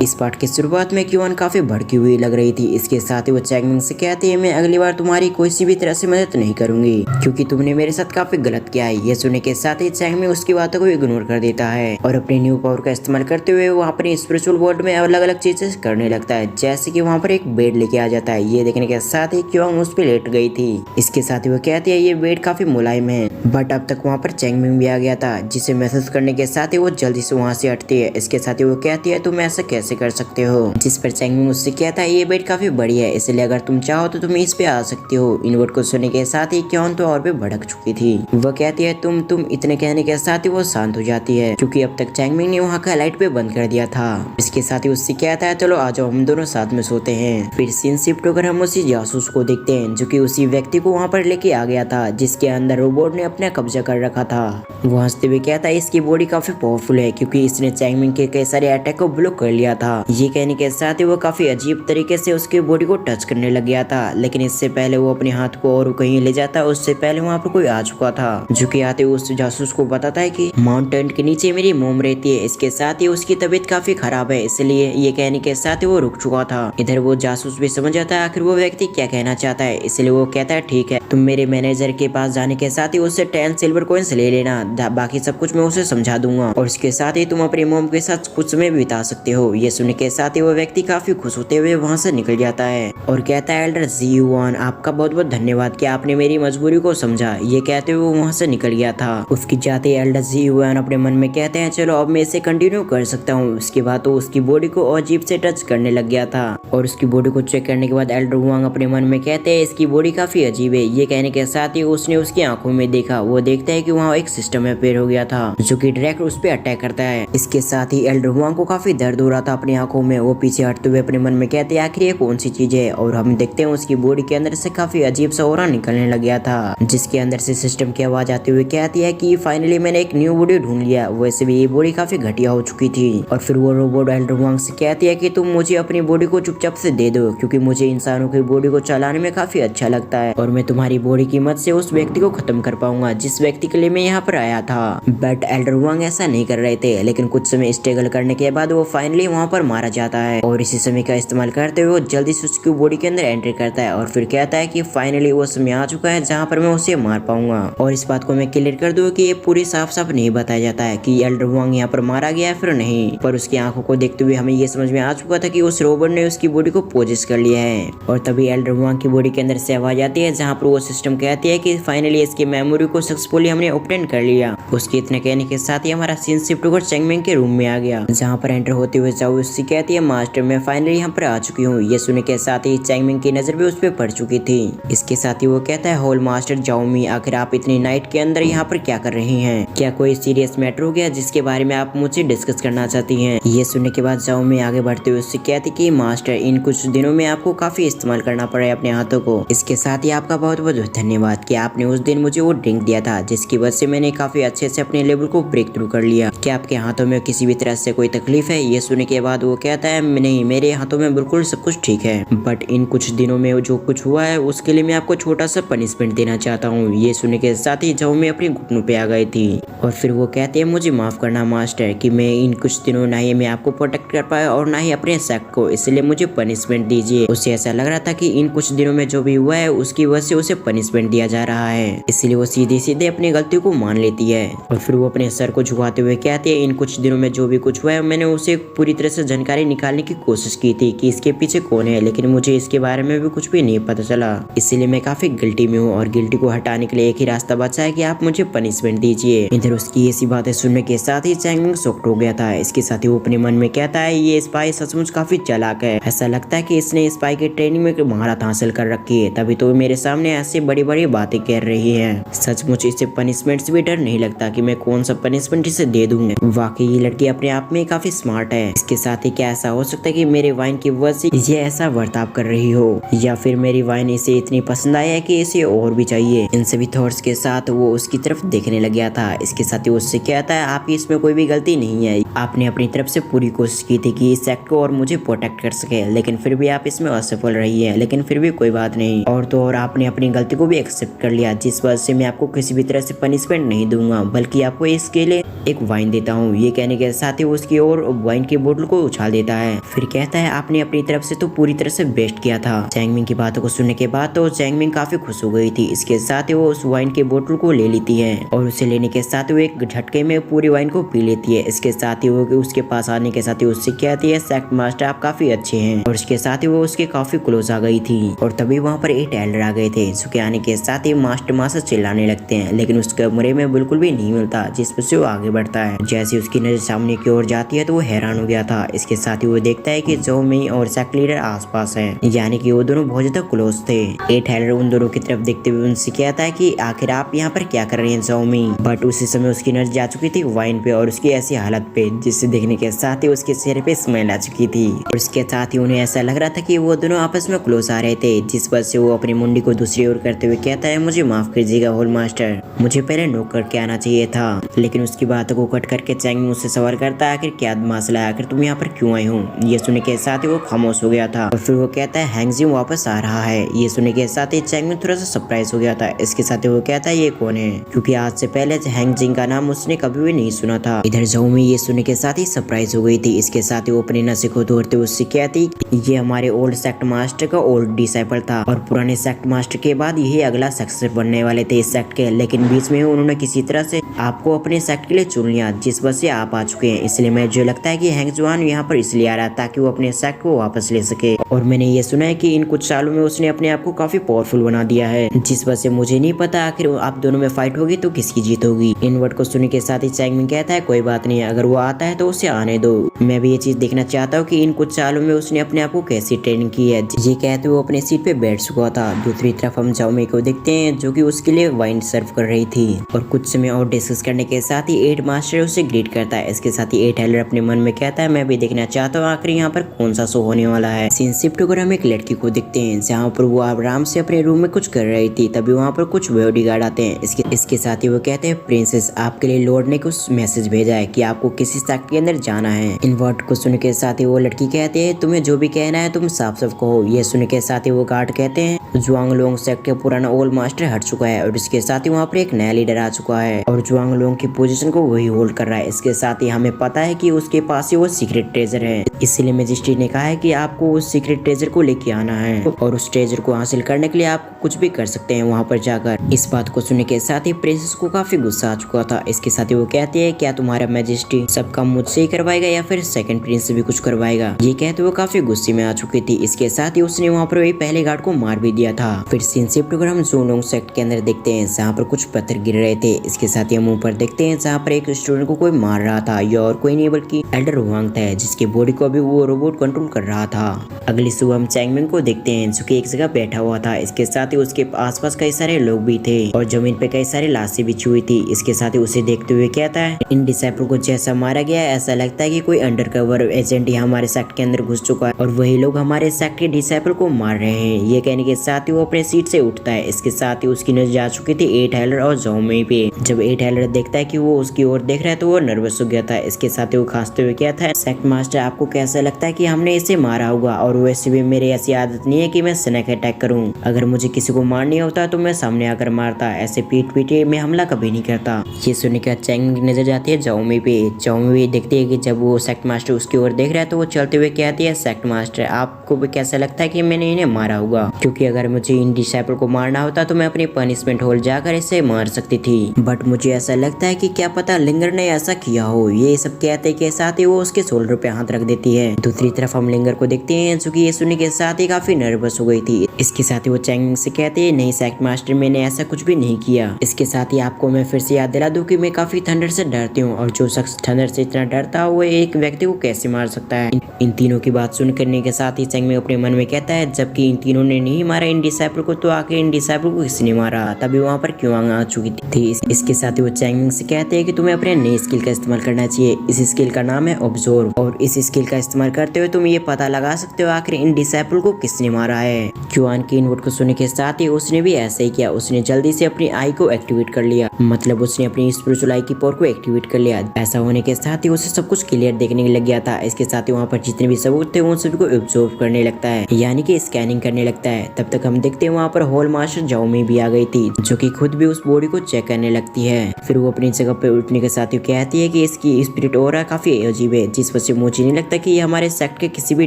इस पार्ट की शुरुआत में क्योन काफी भड़की हुई लग रही थी। इसके साथ ही वो चैंगमिंग से कहती है, मैं अगली बार तुम्हारी कोई भी तरह से मदद नहीं करूंगी क्योंकि तुमने मेरे साथ काफी गलत किया है। ये सुनने के साथ ही चैंगमिंग उसकी बातों को इग्नोर कर देता है और अपनी न्यू पावर का इस्तेमाल करते हुए वहाँ पर स्पिरिचुअल वर्ल्ड में अलग अलग चीजें करने लगता है, जैसे कि वहाँ पर एक बेड लेके आ जाता है। ये देखने के साथ ही क्योंग उस पर लेट गई थी। इसके साथ ही वो कहती है ये बेड काफी मुलायम है, बट अब तक वहाँ पर चैंगमिंग भी आ गया था, जिसे महसूस करने के साथ ही वो जल्दी से वहाँ से हटती है। इसके साथ ही वो कहती है तुम ऐसा कैसे कर सकते हो, जिस पर चैंगमिंग उससे कहता है ये बेड काफी बड़ी है, इसलिए अगर तुम चाहो तो तुम इस पे आ सकती हो। इन वर्ड को सुनने के साथ ही क्यों तो और भी भड़क चुकी थी। वो कहती है तुम इतने कहने के साथ ही वो शांत हो जाती है क्योंकि अब तक चैंगमिंग ने वहाँ का लाइट पे बंद कर दिया था। इसके साथ ही उससे कहता है चलो आ जाओ हम दोनों साथ में सोते हैं। फिर सीन शिफ्ट होकर हम उसी जासूस को देखते हैं जो कि उसी व्यक्ति को वहाँ पर लेके आ गया था जिसके अंदर रोबोट ने अपना कब्जा कर रखा था। वो हंसते हुए कहता है इसकी बॉडी काफी पावरफुल है क्योंकि इसने चैंगमिंग के कई सारे अटैक को ब्लॉक कर लिया था। ये कहने के साथ ही वो काफी अजीब तरीके से उसके बॉडी को टच करने लग गया था, लेकिन इससे पहले वो अपने हाथ को और कहीं ले जाता उससे पहले वहाँ पर कोई आ चुका था जो कि आते उस जासूस को बताता है कि माउंटेन के नीचे मेरी मोम रहती है। इसके साथ ही उसकी तबीयत काफी खराब है, इसलिए ये कहने के साथ ही वो रुक चुका था। इधर वो जासूस भी समझ जाता है आखिर वो व्यक्ति क्या कहना चाहता है, इसलिए वो कहता है ठीक है तुम मेरे मैनेजर के पास जाने के साथ ही उससे 10 सिल्वर कॉइन्स ले लेना, बाकी सब कुछ मैं उसे समझा दूंगा और इसके साथ ही तुम अपनी मोम के साथ कुछ समय बिता सकते हो। ये सुनने के साथ ही वो व्यक्ति काफी खुश होते हुए वहाँ से निकल जाता है और कहता है एल्डर जी युआन आपका बहुत बहुत धन्यवाद कि आपने मेरी मजबूरी को समझा। ये कहते हुए वो वहाँ से निकल गया था। उसकी जाते एल्डर जी युआन अपने मन में कहते हैं चलो अब मैं इसे कंटिन्यू कर सकता हूँ। उसके बाद तो उसकी बॉडी को अजीब से टच करने लग गया था और उसकी बॉडी को चेक करने के बाद एल्डर हुआंग अपने मन में कहते हैं इसकी बॉडी काफी अजीब है। ये कहने के साथ ही उसने उसकी आंखों में देखा, वो देखता है कि वहाँ एक सिस्टम अपेयर हो गया था जो कि डायरेक्ट उस पर अटैक करता है। इसके साथ ही एल्डर हुआंग को काफी दर्द हो रहा था अपनी आंखों में। वो पीछे हटते हुए अपने मन में कहते हैं आखिर ये कौन सी चीज है और हम देखते हैं उसकी बॉडी के अंदर से काफी अजीब सा ऑरा निकलने लग गया था जिसके अंदर से सिस्टम की आवाज आते हुए कहती है कि फाइनली मैंने एक न्यू बॉडी ढूंढ लिया। वैसे भी ये बॉडी काफी घटिया हो चुकी थी और फिर वो रोबोट एल्डर हुआंग से कहती है कि तुम मुझे अपनी बॉडी को चुपचाप से दे दो क्योंकि मुझे इंसानों की बॉडी को चलाने में काफी अच्छा लगता है और मैं तुम्हारी बॉडी की मदद से उस व्यक्ति को खत्म कर पाऊंगा जिस व्यक्ति के लिए मैं यहाँ पर आया था। बट एल्डर हुआंग ऐसा नहीं कर रहे थे, लेकिन कुछ समय स्ट्रगल करने के बाद वो फाइनली वहाँ पर मारा जाता है और इसी समय का इस्तेमाल करते हुए वो जल्दी से उसकी बॉडी के अंदर एंट्री करता है और फिर कहता है कि फाइनली वो समय आ चुका है जहाँ पर मैं उसे मार पाऊंगा। और इस बात को मैं क्लियर कर दूं कि ये पूरी साफ साफ नहीं बताया जाता है कि एल्डर हुआंग यहाँ पर मारा गया है फिर नहीं, पर उसकी आंखों को देखते हुए हमें ये समझ में आ चुका था कि उस रोबोट ने उसकी बॉडी को पोजेस कर लिया है। और तभी एल्डर हुआंग की बॉडी के अंदर से आवाज आती है जहाँ पर वो सिस्टम कहती है कि फाइनली इसकी मेमोरी को सक्सेसफुली हमने ओपन कर लिया। उसके इतने कहने के साथ ही हमारा सीन शिफ्ट होकर चैंगमिंग के रूम में आ गया जहाँ पर एंटर होते हुए जाओ उससे कहती है मास्टर मैं फाइनली यहाँ पर आ चुकी हूँ। ये सुनने के साथ ही चैंगमिंग की नजर भी उस पर पड़ चुकी थी। इसके साथ ही वो कहता है होल मास्टर जाओमी आखिर आप इतनी नाइट के अंदर यहाँ पर क्या कर रही हैं? क्या कोई सीरियस मैटर हो गया जिसके बारे में आप मुझसे डिस्कस करना चाहती हैं? ये सुनने के बाद जाओमी आगे बढ़ते हुए उससे कहती कि मास्टर इन कुछ दिनों में आपको काफी इस्तेमाल करना पड़ा है अपने हाथों को। इसके साथ ही आपका बहुत बहुत धन्यवाद कि आपने उस दिन मुझे वो ड्रिंक दिया था जिसकी वजह से मैंने काफी अच्छे से अपने लेवल को ब्रेक थ्रू कर लिया। क्या आपके हाथों में किसी भी तरह से कोई तकलीफ है? ये सुनने के बाद वो कहता है नहीं मेरे हाथों में बिल्कुल सब कुछ ठीक है, बट इन कुछ दिनों में जो कुछ हुआ है उसके लिए मैं आपको छोटा सा पनिशमेंट देना चाहता हूँ। ये सुनने के साथ ही जाओमी अपने घुटनों पे आ गई थी और फिर वो कहते हैं मुझे माफ करना मास्टर कि मैं इन कुछ दिनों ना ही मैं आपको प्रोटेक्ट कर पाया और ना ही अपने सेक्ट को, इसलिए मुझे पनिशमेंट दीजिए। उसे ऐसा लग रहा था कि इन कुछ दिनों में जो भी हुआ है उसकी वजह से उसे पनिशमेंट दिया जा रहा है, इसलिए वो सीधे सीधे अपनी गलती को मान लेती है और फिर वो अपने सर को झुकाते हुए कहती है इन कुछ दिनों में जो भी कुछ हुआ है मैंने उसे पूरी तरह से जानकारी निकालने की कोशिश की थी कि इसके पीछे कौन है, लेकिन मुझे इसके बारे में भी कुछ भी नहीं पता चला, इसलिए मैं काफी गिल्टी में हूँ और गिल्टी को हटाने के लिए एक ही रास्ता बचा है कि आप मुझे पनिशमेंट दीजिए। इधर उसकी ऐसी बातें सुनने के साथ ही चैंगमिंग शॉक्ड हो गया था। इसके साथ ही वो अपने मन में कहता है ये स्पाई सचमुच काफी चालाक है, ऐसा लगता है कि इसने स्पाई की ट्रेनिंग में महारत हासिल कर रखी है, तभी तो मेरे सामने ऐसे बड़ी बड़ी बातें कह रही है। सचमुच इसे पनिशमेंट से भी डर नहीं लगता कि मैं कौन सा पनिशमेंट इसे दे दूंगा। वाकई ये लड़की अपने आप में काफी स्मार्ट है। इसके साथ ही क्या ऐसा हो सकता है कि मेरे वाइन की वजह से ये ऐसा बर्ताव कर रही हो, या फिर मेरी वाइन इसे इतनी पसंद आई है कि इसे और भी चाहिए। इन सभी थॉट्स के साथ वो उसकी तरफ देखने लग गया था। इसके साथ ही उससे कहता है आपकी इसमें कोई भी गलती नहीं है, आपने अपनी तरफ से पूरी कोशिश की थी कि इस सेक्ट को और मुझे प्रोटेक्ट कर सके, लेकिन फिर भी आप इसमें असफल रही है, लेकिन फिर भी कोई बात नहीं। और तो और आपने अपनी गलती को भी एक्सेप्ट कर लिया, जिस वजह से मैं आपको किसी भी तरह से पनिशमेंट नहीं दूंगा, बल्कि आपको इसके लिए एक वाइन देता हूँ। ये कहने के साथ ही उसकी और वाइन की बोतल को उछाल देता है। फिर कहता है आपने अपनी तरफ से तो पूरी तरह से बेस्ट किया था। चैंगमिंग की बातों को सुनने के बाद तो चैंगमिंग काफी खुश हो गई थी। इसके साथ ही वो उस वाइन के बोतल को ले लेती है और उसे लेने के साथ वो एक झटके में पूरी वाइन को पी लेती है। इसके साथ ही वो उसके पास आने के साथ ही उससे कहती है सेक्ट मास्टर आप काफी अच्छे हैं, और उसके साथ ही वो उसके काफी क्लोज आ गई थी। और तभी वहाँ पर 8 एल्डर आ गए थे, जिसके आने के साथ ही मास्टर चिल्लाने लगते हैं, लेकिन उस कमरे में बिल्कुल भी नहीं मिलता, जिस पर से वो आगे बढ़ता है। जैसे उसकी नजर सामने की ओर जाती है तो वो हैरान हो गया था। इसके साथ ही वो देखता है कि जो मी और सेक्ट लीडर आसपास है, यानी कि वो दोनों बहुत ज्यादा क्लोज थे। 8 एल्डर उन दोनों की तरफ देखते हुए उनसे कहता है कि आखिर आप यहाँ पर क्या कर रहे हैं जोमी। बट उसी समय उसकी नजर जा चुकी थी वाइन पे और उसकी ऐसी हालत पे, जिसे देखने के साथ ही उसके चेहरे पे स्माइल आ चुकी थी। और उसके साथ ही उन्हें ऐसा लग रहा था कि वो दोनों आपस में क्लोज आ रहे थे, जिस वजह से वो अपनी मुंडी को दूसरी ओर करते हुए कहता है मुझे माफ कीजिएगा होल मास्टर, मुझे पहले नोक करके आना चाहिए था। लेकिन उसकी बातों को कट करके चैंग मुझसे सवाल करता है आखिर क्या मसला है, आखिर तुम यहाँ पर क्यों आई हो। ये सुनने के साथ ही वो खामोश हो गया था और फिर वो कहता है हैंगजिंग वापस आ रहा है। ये सुनने के साथ ही चैंग में थोड़ा सा सरप्राइज हो गया था। इसके साथ ही वो कहता है ये कौन है, क्योंकि आज से पहले हैंगजिंग का नाम उसने कभी भी नहीं सुना था। इधर जोमी ये सुनने के साथ ही सरप्राइज हो गई थी। इसके साथ ही वो अपने नशे को तोड़ते हुए उससे कहती ये हमारे ओल्ड सेक्ट मास्टर का ओल्ड डिसाइपल था और पुराने सेक्ट मास्टर के बाद यही अगला सक्सेसर बनने वाले थे इस सेक्ट के, लेकिन बीच में उन्होंने किसी तरह से आपको अपने सेक्ट के लिए चुन लिया, जिस वजह से आप आ चुके हैं। इसलिए मुझे लगता है कि हैंगजुआन यहाँ पर इसलिए आ रहा है ताकि वो अपने सेक्ट को वापस ले सके। और मैंने ये सुना है कि इन कुछ सालों में उसने अपने आप को काफी पावरफुल बना दिया है, जिस वजह से मुझे नहीं पता आखिर आप दोनों में फाइट होगी तो किसकी जीत होगी। इन वर्ड को सुनने के साथ ही चैंगमिंग कहता है कोई बात नहीं, अगर वो आता है तो उसे आने दो, मैं भी ये चीज देखना चाहता हूँ कि इन कुछ सालों में उसने अपने आप को कैसी ट्रेनिंग की है। ये कहते हुए वो अपने सीट पे बैठ चुका था। दूसरी तरफ हम जाओमी को देखते हैं जो कि उसके लिए वाइन सर्व कर रही थी और कुछ समय और डिस्कस करने के साथ ही 8 मास्टर उसे ग्रीट करता है। इसके साथ ही 8 हेलर अपने मन में कहता है मैं भी देखना चाहता हूँ आखिर यहाँ पर कौन सा शो होने वाला है। सीन शिफ्ट होकर हम एक लड़की को देखते हैं जहाँ पर वो आराम से अपने रूम में कुछ कर रही थी, तभी वहाँ पर कुछ बॉडीगार्ड आते हैं। इसके साथ ही वो कहते हैं प्रिंसेस आपके लिए लॉर्ड ने कुछ मैसेज भेजा है कि आपको किसी सेक्ट के अंदर जाना है। इन वर्ड को सुन के साथ ही वो लड़की कहती है तुम्हें जो भी कहना है तुम साफ साफ कहो। ये सुन के साथ ही वो गार्ड कहते हैं जुआंग लोंग सेक्ट के पुराना ओल्ड मास्टर हट चुका है और इसके साथ ही वहाँ पर एक नया लीडर आ चुका है और जुआंग लोंग की पोजीशन को वही होल्ड कर रहा है। इसके साथ ही हमें पता है कि उसके पास ही वो सीक्रेट ट्रेजर है, इसलिए मैजिस्ट्रेट ने कहा है कि आपको उस सीक्रेट ट्रेजर को लेके आना है और उस ट्रेजर को हासिल करने के लिए आप कुछ भी कर सकते हैं वहाँ पर जाकर। इस बात को सुनने के साथ ही प्रिंसेस को काफी गुस्सा आ चुका था। इसके साथ ही वो कहती है क्या तुम्हारा मैजिस्ट्री सब काम मुझसे ही करवाएगा या फिर सेकंड प्रिंस से भी कुछ करवाएगा। ये कहते वो काफी गुस्से में आ चुकी थी। इसके साथ ही उसने वहाँ पर वही पहले गार्ड को मार भी दिया था। फिर सीन शिफ्ट होकर हम ज़ोनोंग सेक्ट के अंदर देखते हैं जहाँ पर कुछ पत्थर गिर रहे थे। इसके साथ ही हम ऊपर देखते हैं जहाँ पर एक स्टूडेंट को कोई मार रहा था, ये और कोई नहीं बल्कि एल्डर हुआंग था, जिसकी बॉडी को अभी वो रोबोट कंट्रोल कर रहा था। अगली सुबह हम चैंगमिंग को देखते हैं जो कि एक जगह बैठा हुआ था। इसके साथ ही उसके आसपास कई सारे लोग भी थे और जमीन पे कई सारी लाशें बिछी हुई थी। इसके साथ ही उसे देखते हुए कहता है इन डिसाइपल को जैसा मारा गया है ऐसा लगता है कि कोई अंडरकवर एजेंट ही हमारे सेक्ट के अंदर घुस चुका है और वही लोग हमारे सेक्ट के डिसाइपल को मार रहे हैं। ये कहने के साथ ही वो अपने सीट से उठता है। इसके साथ ही उसकी नजर जा चुकी थी 8 हेलर और जोमी पे। जब 8 हेलर देखता है कि वो उसकी ओर देख रहा है तो वो नर्वस हो गया था। इसके साथ ही वो खांसते हुए कहता है सेक्ट मास्टर आपको कैसा लगता है कि हमने इसे मारा होगा, और वैसे भी मेरी ऐसी आदत नहीं है कि मैं स्नैक अटैक करूं। अगर मुझे किसी को मारनी होता तो मैं सामने आकर मारता, ऐसे पीठ पीछे में हमला कभी नहीं करता। ये सुनने के बाद चैंग की नजर जाती है जोमी पे। जोमी देखती है कि जब वो सेक्ट मास्टर उसकी ओर देख रहा है तो वो चलते हुए कहती है सेक्ट मास्टर आपको भी कैसा लगता है कि मैंने इन्हें मारा होगा, क्योंकि अगर मुझे इन डिसाइपल को मारना होता तो मैं अपनी पनिशमेंट हॉल जाकर इसे मार सकती थी, बट मुझे ऐसा लगता है कि क्या पता लिंगर ने ऐसा किया हो। ये सब कहते के साथ ही वो उसके शोल्डर पे हाथ रख देती है। दूसरी तरफ हम लिंगर को देखते हैं जो कि ये सुनने के साथ ही काफी नर्वस हो गई थी। इसके साथ ही वो चैंग से कहते हैं नहीं सेक्ट मास्टर मैंने ऐसा कुछ भी नहीं किया। इसके साथ ही आपको मैं फिर से याद दिला दूं कि मैं काफी थंडर से डरती हूँ और जो शख्स थंडर से इतना डरता है वो एक व्यक्ति को कैसे मार सकता है। इन तीनों की बात सुन करने के साथ ही चैंग में अपने मन में कहता है जबकि इन तीनों ने नहीं मारा इन डिसाइपल को तो आखिर इन डिसाइपल को किसने मारा, तभी वहाँ पर क्यों आ चुकी थी। इसके साथ ही वो चैंग से कहते हैं कि तुम्हें अपने नई स्किल का इस्तेमाल करना चाहिए। इस स्किल का नाम है ऑब्जर्व और इस स्किल का इस्तेमाल करते हुए तुम ये पता लगा सकते हो आखिर इन डिसाइपल को किसने मारा है। क्यूआन की इनवर्ड को सुनने के साथ ही उसने भी ऐसा ही किया। उसने जल्दी से अपनी आई को एक्टिवेट कर लिया, मतलब उसने अपनी स्पिरिचुअल आई की पावर को एक्टिवेट कर लिया। ऐसा होने के साथ ही उसे सब कुछ क्लियर देखने लग गया था। इसके साथ ही वहाँ पर जितने भी सबूत थे उन सभी को ऑब्जर्व करने लगता है, यानी कि स्कैनिंग करने लगता है। तब तक हम देखते हैं वहाँ पर होल मास्टर जोमी भी आ गई थी जो कि खुद भी उस बॉडी को चेक करने लगती है। फिर वो अपनी जगह पे उठने के साथ ही कहती है कि इसकी स्पिरिट ऑरा काफी अजीब है, जिस जिस वजह से मुझे नहीं लगता कि ये हमारे सेक्ट के किसी भी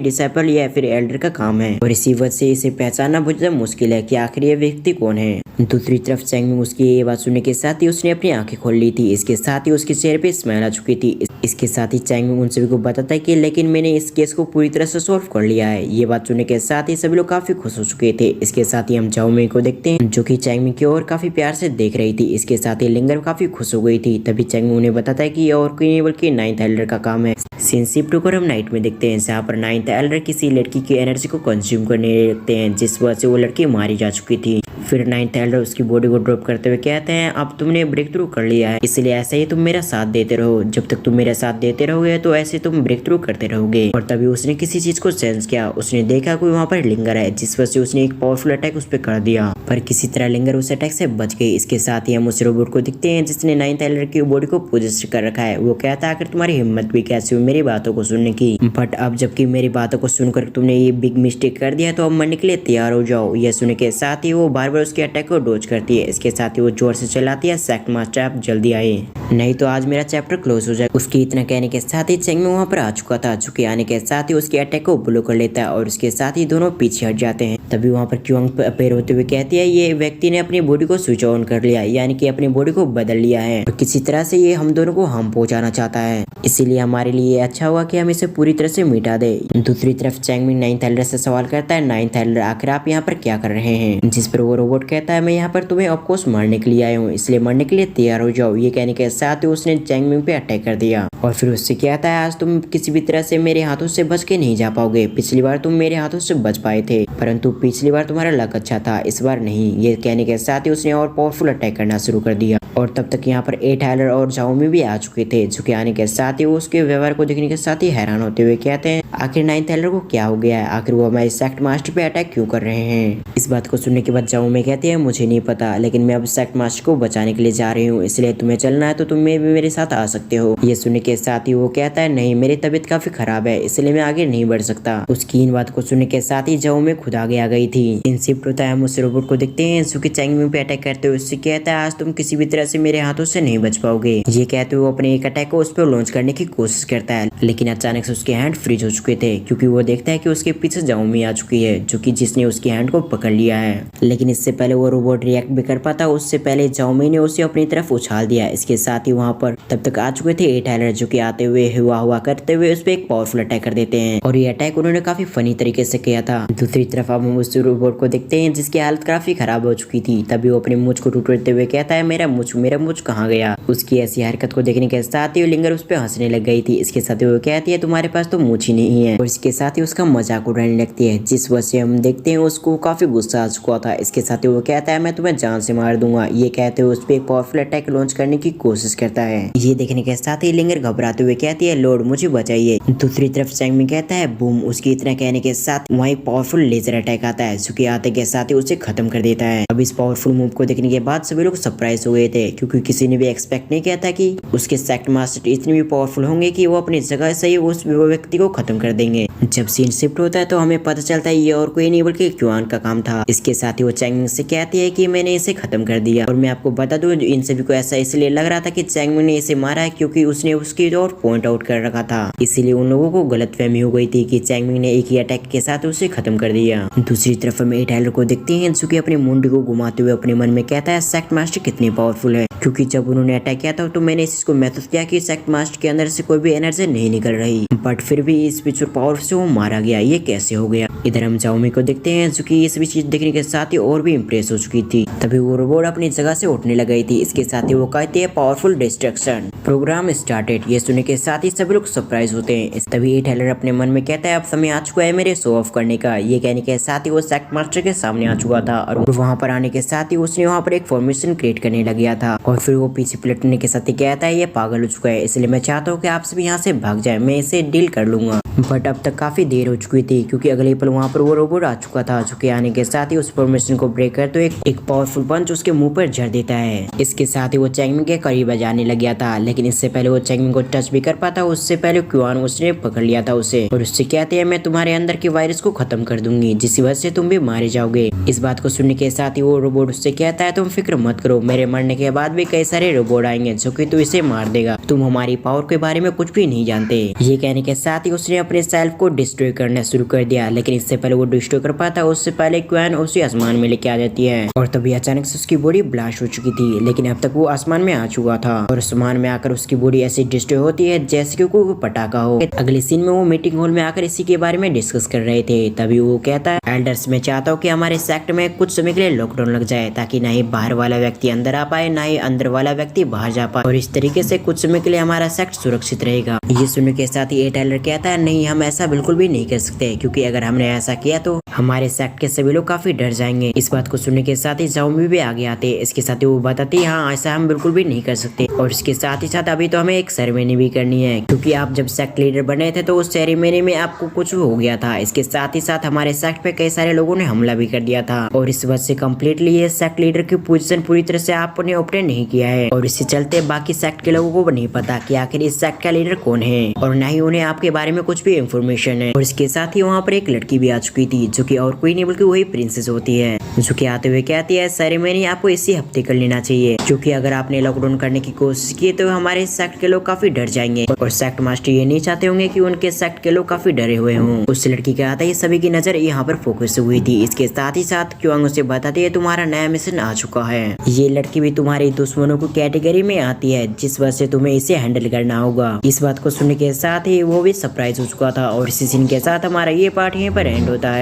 डिसाइपल या फिर एल्डर का काम है और इसी वजह से इसे पहचानना बहुत ज्यादा मुश्किल है कि आखिर ये व्यक्ति कौन है। दूसरी तरफ चैंगमिंग उसकी ये बात सुनने के साथ ही उसने अपनी आंखें खोल ली थी। इसके साथ ही उसके चेहरे पे स्माइल आ चुकी थी। इसके साथ ही चैंगमिंग उन सभी को बताता है कि लेकिन मैंने इस केस को पूरी तरह से सॉल्व कर लिया है। ये बात सुनने के साथ ही सभी लोग काफी खुश हो चुके थे। इसके साथ ही हम झाओमिंग को देखते हैं जो कि चैंगमिंग की ओर काफी प्यार से देख रही थी। इसके साथ ही लिंगर काफी खुश हो गई थी। तभी चैंगमिंग उन्हें बताता है कि ये और कोई नहीं बल्कि नाइन्थ एल्डर का काम है। सीन शिफ्ट होकर हम नाइट में देखते हैं जहाँ पर नाइन्थ एल्डर किसी लड़की की एनर्जी को कंज्यूम करने लगते हैं जिस वजह से वो लड़की मारी जा चुकी थी। फिर नाइन्थ एल्डर उसकी बॉडी को ड्रॉप करते हुए कहते हैं अब तुमने ब्रेक थ्रू कर लिया है, इसलिए ऐसे ही तुम मेरा साथ देते रहो। जब तक तुम मेरा साथ देते रहोगे तो ऐसे तुम ब्रेक थ्रू करते रहोगे। और तभी उसने किसी चीज को सेंस किया। उसने देखा कोई वहाँ पर लिंगर है जिस वजह से उसने एक पावरफुल अटैक उस पर कर दिया, पर किसी तरह लिंगर उस अटैक से बच गई। इसके साथ ही हम उस रोबोट को दिखते हैं जिसने नाइन्थ एल्डर की बॉडी को पोजेस्ट कर रखा है। वो कहता है आखिर तुम्हारी हिम्मत भी कैसी हुई मेरी बातों को सुनने की, बट अब जबकि मेरी बातों को सुनकर तुमने ये बिग मिस्टेक कर दिया तो अब मरने के लिए तैयार हो जाओ। यह सुनने के साथ ही वो बार बार उसके अटैक को डॉज करती है। इसके साथ ही वो जोर से चिल्लाती है सेक्ट मास्टर आप जल्दी आए नहीं तो आज मेरा चैप्टर क्लोज हो जाए। उसके इतना कहने के साथ ही चैंगमिंग वहाँ पर आ चुका था जो कि आने के साथ ही उसके अटैक को ब्लो कर लेता है और उसके साथ ही दोनों पीछे हट जाते हैं। तभी वहाँ पर क्योंग अपेयर होते हुए कहती है ये व्यक्ति ने अपनी बॉडी को स्विच ऑन कर लिया, यानी कि अपनी बॉडी को बदल लिया है और किसी तरह से ये हम दोनों को हम पहुंचाना चाहता है। इसीलिए हमारे लिए अच्छा हुआ कि हम इसे पूरी तरह से मिटा दे। दूसरी तरफ चैंगमिंग नाइन्थ एल्डर से सवाल करता है नाइन्थ एल्डर आखिर आप यहाँ पर क्या कर रहे हैं, जिस पर वो रोबोट कहता है मैं यहाँ पर तुम्हें ऑफकोर्स मारने के लिए आया हूँ, इसलिए मरने के लिए तैयार हो जाओ। ये कहने के साथ ही उसने चैंगमिंग पे अटैक कर दिया और फिर उससे कहता है आज तुम किसी भी तरह से मेरे हाथों से बच के नहीं जा पाओगे। पिछली बार तुम मेरे हाथों से बच पाए थे परंतु पिछली बार तुम्हारा लक अच्छा था, इस बार नहीं। ये कहने के साथ ही उसने और पावरफुल अटैक करना शुरू कर दिया और तब तक यहाँ पर 8 एल्डर और झाओमी भी आ चुके थे जो कि आने के साथ ही वो उसके व्यवहार को देखने के साथ ही हैरान होते हुए कहते हैं आखिर नाइन्थ एल्डर को क्या हो गया है, आखिर वो हमारे सेक्ट मास्टर पे अटैक क्यों कर रहे हैं। इस बात को सुनने के बाद झाओमी कहती है मुझे नहीं पता लेकिन मैं अब सेक्ट मास्टर को बचाने के लिए जा रही हूँ, इसलिए तुम्हें चलना है तो तुम भी मेरे साथ आ सकते हो। ये सुनने के साथ ही वो कहता है नहीं मेरी तबीयत काफी खराब है इसलिए मैं आगे नहीं बढ़ सकता। उसकी इन बात को सुनने के साथ ही झाओमी खुद आगे आ गई थी। इन शिफ्ट होता है हम उस रोबोट को देखते हैं जो कि चैंगमिंग पे अटैक करते हुए उससे कहता है आज तुम किसी भी तरह से मेरे हाथों से नहीं बच पाओगे। ये कहते हुए अपने एक अटैक को उस पर लॉन्च करने की कोशिश करता है लेकिन अचानक से उसके हैंड फ्रीज हो चुके थे क्योंकि वो देखता है कि उसके पीछे झाओमी आ चुकी है जो कि जिसने उसकी हैंड को पकड़ लिया है। लेकिन इससे पहले वो रोबोट रिएक्ट भी कर पाता उससे पहले झाओमी ने उसे अपनी तरफ उछाल दिया। इसके साथ ही वहाँ पर तब तक आ चुके थे 8 एल्डर जो कि आते हुए हुआ करते हुए उस पर एक पावरफुल अटैक कर देते हैं और ये अटैक उन्होंने काफी फनी तरीके से किया था। दूसरी तरफ अब हम उस रोबोट को देखते हैं जिसकी हालत काफी खराब हो चुकी थी। तभी वो अपने मुझ को टूटते हुए कहता है मेरा मुझ कहाँ गया। उसकी ऐसी हरकत को देखने के साथ ही लिंगर उस पर हंसने लग गई थी। इसके साथ ही वो कहती है तुम्हारे पास तो मुझ ही नहीं है और इसके साथ ही उसका मजाक उड़ाने लगती है जिस वजह से हम देखते हैं उसको काफी गुस्सा आ चुका था। इसके साथ ही वो कहता है मैं तुम्हें जान से मार दूंगा। ये कहते हुए उस पर एक पावरफुल अटैक लॉन्च करने की कोशिश करता है। ये देखने के साथ ही लिंगर घबराते हुए कहती है लॉर्ड मुझे बचाइए। दूसरी तरफ चैंगमिंग कहता है बूम। उसकी इतना कहने के साथ वहाँ एक पावरफुल लेजर अटैक आता है जो कि आते के साथ ही उसे खत्म कर देता है। अब इस पावरफुल मूव को देखने के बाद सभी लोग सरप्राइज हो गए थे क्योंकि किसी ने भी एक्सपेक्ट नहीं किया था कि उसके सेक्ट मास्टर इतने भी पावरफुल होंगे कि वो अपनी जगह से ही उस व्यक्ति को खत्म कर देंगे। जब सीन शिफ्ट होता है तो हमें पता चलता है ये और कोई नहीं बल्कि क्युआन का काम था। इसके साथ ही वो चैंगमिंग से कहती है कि मैंने इसे खत्म कर दिया और मैं आपको बता दूं इन सभी को ऐसा इसलिए लग रहा था कि चैंगमिंग ने इसे मारा है क्योंकि उसने उसकी ओर पॉइंट आउट कर रखा था, इसीलिए उन लोगों को गलतफहमी हो गई थी कि चैंगमिंग ने एक ही अटैक के साथ उसे खत्म कर दिया। दूसरी तरफ हम 8 एल्डर को देखते हैं जो कि अपनी मुंडी को घुमाते हुए अपने मन में कहता है सेक्ट मास्टर कितनी पावरफुल है क्योंकि जब उन्होंने अटैक किया था तो मैंने इसको महसूस किया कि सेक्ट मास्टर के अंदर से कोई भी एनर्जी नहीं निकल रही, बट फिर भी इस पिक्चर पावर से वो मारा गया, ये कैसे हो गया। इधर हम झाओमी को देखते हैं जो कि ये सभी चीज देखने के साथ ही और भी इम्प्रेस हो चुकी थी। तभी वो रोबोट अपनी जगह से उठने लग गई थी। इसके साथ ही वो कहती है पावरफुल डिस्ट्रक्शन प्रोग्राम स्टार्टेड। ये सुनने के साथ ही सभी लोग सरप्राइज होते हैं। तभी 8 एल्डर अपने मन में कहता है अब समय आ चुका है मेरे शो ऑफ करने का। ये कहने के साथ ही वो सेक्ट मास्टर के सामने आ चुका था और वहाँ पर आने के साथ ही उसने वहाँ पर एक फॉर्मेशन क्रिएट करने लग गया था और फिर वो पीछे पलटने के साथ ही कहता है ये पागल हो चुका है, इसलिए मैं चाहता हूँ कि आप सब यहाँ से भाग जाए, मैं इसे डील कर लूंगा। बट अब तक काफी देर हो चुकी थी क्योंकि अगले पल वहाँ पर वो रोबोट आ चुका था जो कि आने के साथ ही उस फॉर्मेशन को ब्रेक करते हुए एक पावरफुल पंच उसके मुंह पर जड़ देता है। इसके साथ ही वो चैंगमिंग के करीब जाने लग गया था, लेकिन इससे पहले वो चैंगमिंग को टच भी कर पाता उससे पहले क्युआन उसने पकड़ लिया था उसे और उससे कहते हैं मैं तुम्हारे अंदर के वायरस को खत्म कर दूंगी जिसकी वजह से तुम भी मारे जाओगे। इस बात को सुनने के साथ ही वो रोबोट उससे कहता है तुम फिक्र मत करो, मेरे मरने के बाद भी कई सारे रोबोट आएंगे जो कि तू इसे मार देगा, तुम हमारी पावर के बारे में कुछ भी नहीं जानते। ये कहने के साथ ही उसने अपने सेल्फ को डिस्ट्रॉय करना शुरू कर दिया, लेकिन इससे पहले वो डिस्ट्रॉय कर पाता उससे पहले क्वान उसे आसमान में लेके आ जाती है और तभी अचानक से उसकी बॉडी ब्लास्ट हो चुकी थी, लेकिन अब तक वो आसमान में आ चुका था और आसमान में आकर उसकी बॉडी ऐसी डिस्ट्रॉय होती है जैसे कि कोई पटाखा हो। अगले सीन में वो मीटिंग हॉल में आकर इसी के बारे में डिस्कस कर रहे थे, तभी वो कहता है एल्डर्स मैं चाहता हूँ कि हमारे सेक्ट में कुछ समय के लिए लॉकडाउन लग जाए ताकि ना ही बाहर वाला व्यक्ति अंदर आ पाए ना ही अंदर वाला व्यक्ति बाहर जा पाए और इस तरीके से कुछ समय के लिए हमारा सेक्ट सुरक्षित रहेगा। ये सुनने के साथ ही टाइलर कहता है नहीं हम ऐसा बिल्कुल भी नहीं कर सकते क्योंकि अगर हमने ऐसा किया तो हमारे सेक्ट के सभी लोग काफी डर जाएंगे। इस बात को सुनने के साथ ही ज़ॉम्बी भी आगे आते हैं। इसके साथ ही वो बताती है हाँ ऐसा हम बिल्कुल भी नहीं कर सकते और इसके साथ ही साथ अभी तो हमें एक सेरेमनी भी करनी है क्योंकि आप जब सेक्ट लीडर बने थे तो उस सेरेमनी में आपको कुछ हो गया था। इसके साथ ही साथ हमारे सेक्ट पे कई सारे लोगों ने हमला भी कर दिया था और इस वजह से कम्प्लीटली ये सेक्ट लीडर की पोजीशन पूरी तरह से आपने ऑब्टेन नहीं किया है और इससे चलते बाकी सेक्ट के लोगों को नहीं पता कि आखिर इस सेक्ट का लीडर कौन है और न ही उन्हें आपके बारे में कुछ भी इंफॉर्मेशन है। और इसके साथ ही वहाँ पर एक लड़की भी आ चुकी थी जो कि और कोई नहीं बल्कि वही प्रिंसेस होती है जो कि आते हुए कहती है सेरेमनी आपको इसी हफ्ते कर लेना चाहिए क्योंकि अगर आपने लॉकडाउन करने की कोशिश की तो हमारे सेक्ट के लोग काफी डर जाएंगे और सेक्ट मास्टर ये नहीं चाहते होंगे कि उनके सेक्ट के लोग काफी डरे हुए हों। उस लड़की का आता है सभी की नजर यहाँ पर फोकस हुई थी। इसके साथ ही साथ क्योंग उसे बताती है तुम्हारा नया मिशन आ चुका है, ये लड़की भी तुम्हारी दुश्मनों की कैटेगरी में आती है जिस वजह से तुम्हें इसे हैंडल करना होगा। इस बात को सुनने के साथ ही वो भी सरप्राइज हो चुका था और इसी सीन के साथ हमारा ये पार्ट यहीं पर एंड होता है।